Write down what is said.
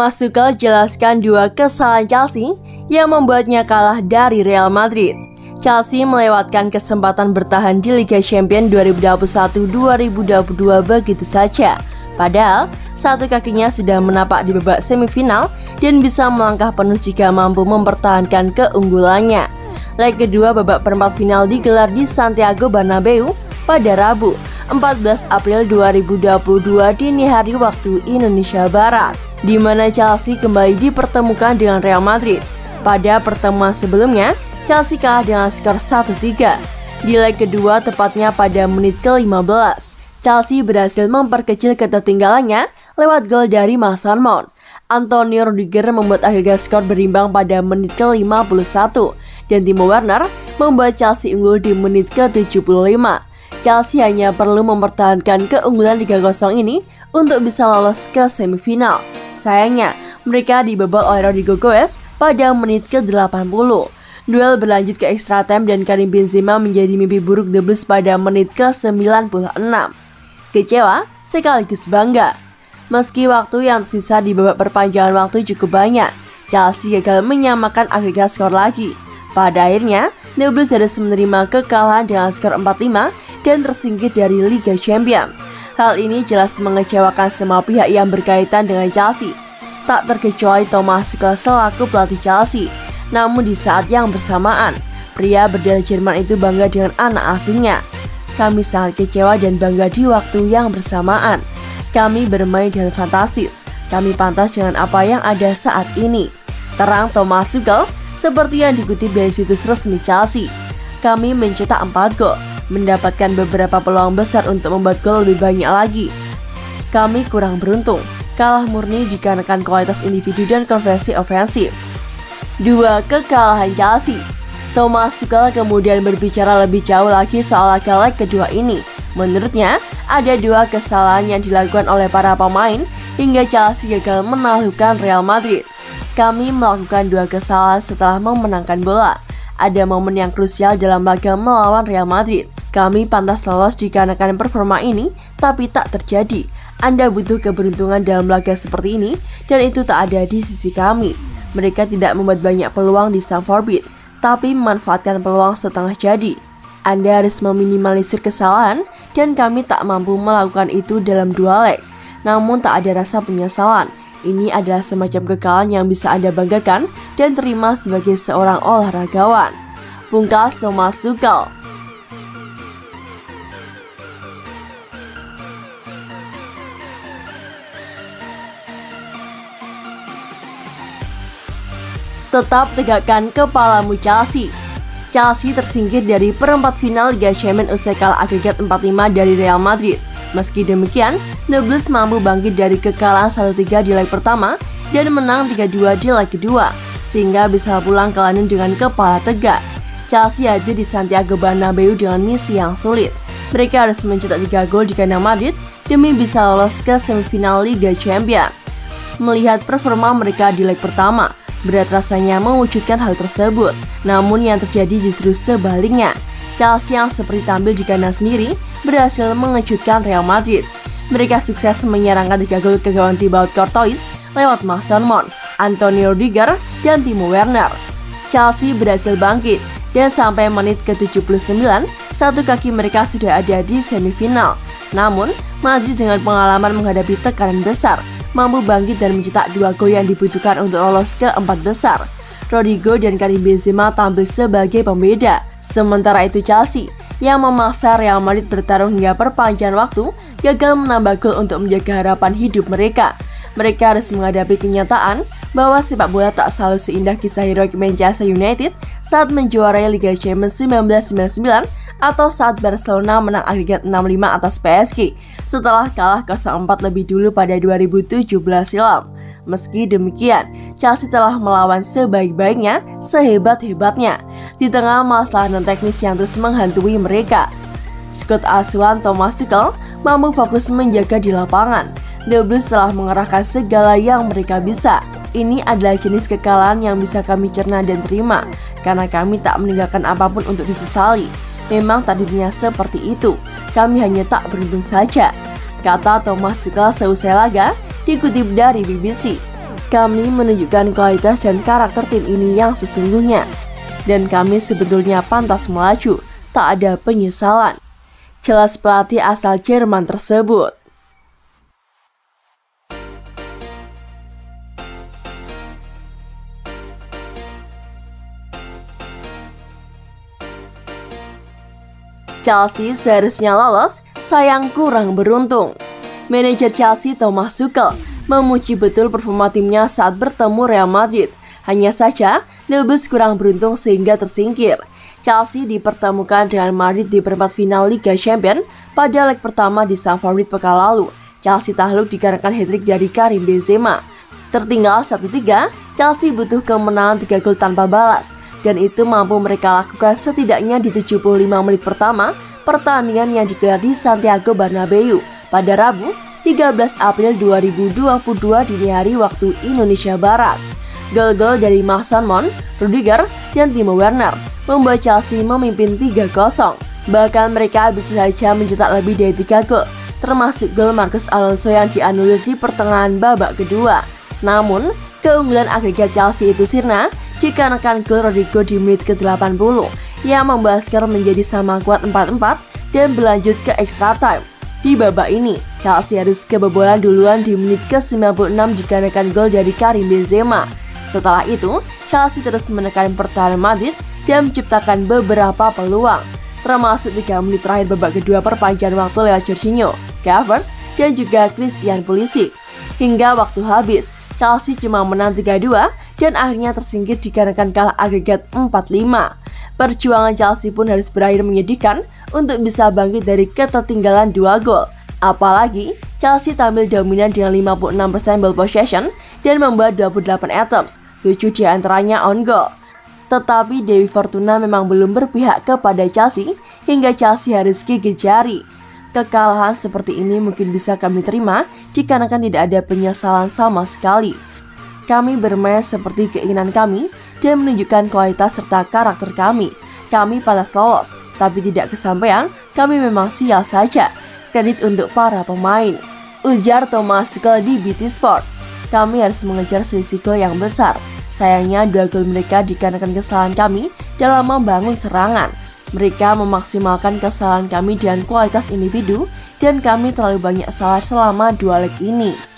Thomas Tuchel jelaskan dua kesalahan Chelsea yang membuatnya kalah dari Real Madrid. Chelsea melewatkan kesempatan bertahan di Liga Champions 2021-2022 begitu saja. Padahal, satu kakinya sudah menapak di babak semifinal dan bisa melangkah penuh jika mampu mempertahankan keunggulannya. Leg kedua babak perempat final digelar di Santiago Bernabeu pada Rabu, 14 April 2022 dini hari waktu Indonesia Barat, di mana Chelsea kembali dipertemukan dengan Real Madrid. Pada pertemuan sebelumnya, Chelsea kalah dengan skor 1-3. Di leg kedua, tepatnya pada menit ke-15, Chelsea berhasil memperkecil ketertinggalannya lewat gol dari Mason Mount. Antonio Rudiger membuat agregat skor berimbang pada menit ke-51 dan Timo Werner membuat Chelsea unggul di menit ke-75. Chelsea hanya perlu mempertahankan keunggulan 3-0 ini untuk bisa lolos ke semifinal. Sayangnya, mereka dibobol oleh Rodrigo Goes pada menit ke-80. Duel berlanjut ke extra time dan Karim Benzema menjadi mimpi buruk The Blues pada menit ke-96. Kecewa sekaligus bangga. Meski waktu yang tersisa di babak perpanjangan waktu cukup banyak, Chelsea gagal menyamakan agregat skor lagi. Pada akhirnya, The Blues harus menerima kekalahan dengan skor 4-5 dan tersingkir dari Liga Champions. Hal ini jelas mengecewakan semua pihak yang berkaitan dengan Chelsea, tak terkecuali Thomas Tuchel selaku pelatih Chelsea. Namun di saat yang bersamaan, pria berdarah Jerman itu bangga dengan anak asingnya. Kami sangat kecewa dan bangga di waktu yang bersamaan. Kami bermain dengan fantastis. Kami pantas dengan apa yang ada saat ini, terang Thomas Tuchel seperti yang dikutip dari situs resmi Chelsea. Kami mencetak 4 gol, mendapatkan beberapa peluang besar untuk membuat gol lebih banyak lagi. Kami kurang beruntung, kalah murni dikarenakan kualitas individu dan konversi ofensif. 2. Kekalahan Chelsea. Thomas Tuchel kemudian berbicara lebih jauh lagi soal laga leg kedua ini. Menurutnya, ada 2 kesalahan yang dilakukan oleh para pemain hingga Chelsea gagal menaklukkan Real Madrid. Kami melakukan 2 kesalahan setelah memenangkan bola. Ada momen yang krusial dalam laga melawan Real Madrid. Kami pantas lolos dikarenakan performa ini, tapi tak terjadi. Anda butuh keberuntungan dalam laga seperti ini, dan itu tak ada di sisi kami. Mereka tidak membuat banyak peluang di Stamford Bridge, tapi memanfaatkan peluang setengah jadi. Anda harus meminimalisir kesalahan, dan kami tak mampu melakukan itu dalam 2 leg. Namun tak ada rasa penyesalan. Ini adalah semacam kekalahan yang bisa Anda banggakan dan terima sebagai seorang olahragawan. Pungkas Thomas Tuchel. Tetap tegakkan kepalamu Chelsea. Chelsea tersingkir dari perempat final Liga Champions usai kalah agregat 4-5 dari Real Madrid. Meski demikian, The Blues mampu bangkit dari kekalahan 1-3 di leg pertama dan menang 3-2 di leg kedua, sehingga bisa pulang ke London dengan kepala tegak. Chelsea hadir di Santiago Bernabeu dengan misi yang sulit. Mereka harus mencetak 3 gol di kandang Madrid demi bisa lolos ke semifinal Liga Champions. Melihat performa mereka di leg pertama, berat rasanya mewujudkan hal tersebut. Namun yang terjadi justru sebaliknya. Chelsea yang seperti tampil di kandang sendiri berhasil mengejutkan Real Madrid. Mereka sukses menyerangkan 3 gol ke gawang Thibaut Courtois lewat Mason Mount, Antonio Rudiger, dan Timo Werner. Chelsea berhasil bangkit dan sampai menit ke-79, satu kaki mereka sudah ada di semifinal. Namun, Madrid dengan pengalaman menghadapi tekanan besar mampu bangkit dan mencetak 2 gol yang dibutuhkan untuk lolos ke 4 besar. Rodrigo dan Karim Benzema tampil sebagai pembeda. Sementara itu Chelsea yang memaksa Real Madrid bertarung hingga perpanjangan waktu gagal menambah gol untuk menjaga harapan hidup mereka. Mereka harus menghadapi kenyataan bahwa sepak bola tak selalu seindah kisah heroik Manchester United saat menjuarai Liga Champions 1999 atau saat Barcelona menang agregat 6-5 atas PSG setelah kalah 0-4 lebih dulu pada 2017 silam. Meski demikian, Chelsea telah melawan sebaik-baiknya, sehebat-hebatnya, di tengah masalah non-teknis yang terus menghantui mereka. Skuad asuhan Thomas Tuchel mampu fokus menjaga di lapangan. The Blues telah mengerahkan segala yang mereka bisa. Ini adalah jenis kekalahan yang bisa kami cerna dan terima, karena kami tak meninggalkan apapun untuk disesali. Memang takdirnya seperti itu, kami hanya tak beruntung saja, kata Thomas Tuchel seusai laga, dikutip dari BBC. Kami menunjukkan kualitas dan karakter tim ini yang sesungguhnya. Dan kami sebetulnya pantas melaju, tak ada penyesalan. Jelas pelatih asal Jerman tersebut. Chelsea seharusnya lolos, sayang kurang beruntung. Manajer Chelsea Thomas Tuchel memuji betul performa timnya saat bertemu Real Madrid. Hanya saja, The Blues kurang beruntung sehingga tersingkir. Chelsea dipertemukan dengan Madrid di perempat final Liga Champions pada leg pertama di Stamford pekan lalu. Chelsea takluk dikarenakan hat-trick dari Karim Benzema. Tertinggal 1-3, Chelsea butuh kemenangan 3 gol tanpa balas. Dan itu mampu mereka lakukan setidaknya di 75 menit pertama pertandingan yang digelar di Santiago Bernabeu pada Rabu 13 April 2022 dini hari waktu Indonesia Barat. Gol-gol dari Mason Mount, Rudiger, dan Timo Werner membuat Chelsea memimpin 3-0. Bahkan mereka bisa saja mencetak lebih dari 3 gol, termasuk gol Marcos Alonso yang dianulir di pertengahan babak kedua. Namun, keunggulan agregat Chelsea itu sirna dikarenakan gol Rodrigo di menit ke-80 yang membawa skor menjadi sama kuat 4-4 dan berlanjut ke extra time. Di babak ini, Chelsea harus kebobolan duluan di menit ke-96 dikarenakan gol dari Karim Benzema. Setelah itu, Chelsea terus menekan pertahanan Madrid dan menciptakan beberapa peluang, termasuk 3 menit terakhir babak kedua perpanjangan waktu lewat Jorginho, Havertz, dan juga Christian Pulisic. Hingga waktu habis, Chelsea cuma menang 3-2 dan akhirnya tersingkir dikarenakan kalah agregat 4-5. Perjuangan Chelsea pun harus berakhir menyedihkan untuk bisa bangkit dari ketertinggalan 2 gol. Apalagi, Chelsea tampil dominan dengan 56% ball possession dan membuat 28 attempts, 7 diantaranya on goal. Tetapi Dewi Fortuna memang belum berpihak kepada Chelsea hingga Chelsea harus gigit jari. Kekalahan seperti ini mungkin bisa kami terima dikarenakan tidak ada penyesalan sama sekali. Kami bermain seperti keinginan kami dan menunjukkan kualitas serta karakter kami. Kami pantas lolos, tapi tidak kesampaian, kami memang sial saja. Kredit untuk para pemain, ujar Thomas Tuchel di BT Sport. Kami harus mengejar selisih gol yang besar. Sayangnya 2 gol mereka dikarenakan kesalahan kami dalam membangun serangan. Mereka memaksimalkan kesalahan kami dengan kualitas individu dan kami terlalu banyak salah selama 2 leg ini.